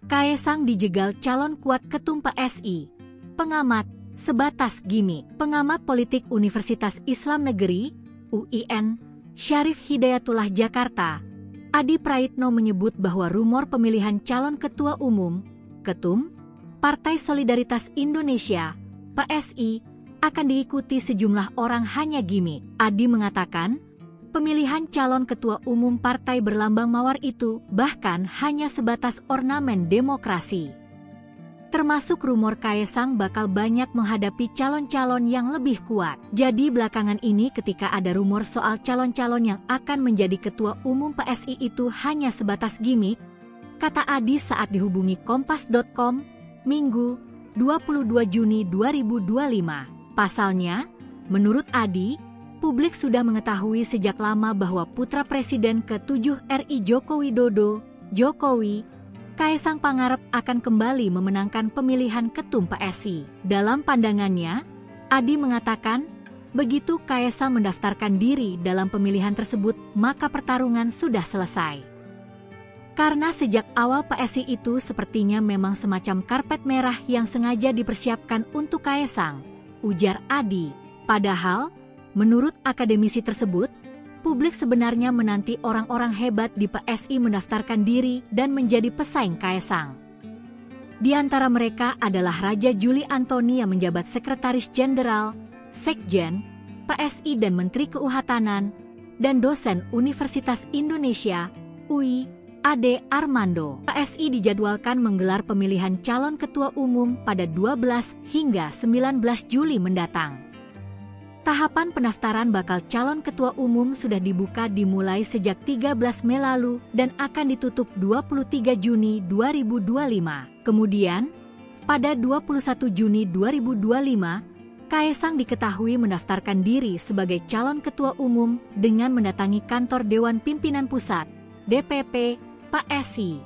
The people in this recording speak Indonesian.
Kaesang dijegal calon kuat ketum PSI. Pengamat, sebatas gimmick. Pengamat politik Universitas Islam Negeri, UIN, Syarif Hidayatullah Jakarta, Adi Praitno menyebut bahwa rumor pemilihan calon ketua umum, ketum, Partai Solidaritas Indonesia, PSI, akan diikuti sejumlah orang hanya gimmick. Adi mengatakan, pemilihan calon ketua umum partai berlambang mawar itu bahkan hanya sebatas ornamen demokrasi. Termasuk rumor Kaesang bakal banyak menghadapi calon-calon yang lebih kuat. Jadi belakangan ini ketika ada rumor soal calon-calon yang akan menjadi ketua umum PSI itu hanya sebatas gimmick, kata Adi saat dihubungi Kompas.com, Minggu, 22 Juni 2025. Pasalnya, menurut Adi, publik sudah mengetahui sejak lama bahwa putra Presiden ke-7 RI Joko Widodo, Jokowi, Kaesang Pangarep akan kembali memenangkan pemilihan ketum PSI. Dalam pandangannya, Adi mengatakan, begitu Kaesang mendaftarkan diri dalam pemilihan tersebut, maka pertarungan sudah selesai. Karena sejak awal PSI itu sepertinya memang semacam karpet merah yang sengaja dipersiapkan untuk Kaesang, ujar Adi. Padahal, menurut akademisi tersebut, publik sebenarnya menanti orang-orang hebat di PSI mendaftarkan diri dan menjadi pesaing Kaesang. Di antara mereka adalah Raja Juli Antoni yang menjabat Sekretaris Jenderal, Sekjen, PSI dan Menteri Kehutanan, dan dosen Universitas Indonesia, UI, Ade Armando. PSI dijadwalkan menggelar pemilihan calon ketua umum pada 12 hingga 19 Juli mendatang. Tahapan pendaftaran bakal calon ketua umum sudah dibuka dimulai sejak 13 Mei lalu dan akan ditutup 23 Juni 2025. Kemudian, pada 21 Juni 2025, Kaesang diketahui mendaftarkan diri sebagai calon ketua umum dengan mendatangi kantor Dewan Pimpinan Pusat, DPP, PSI.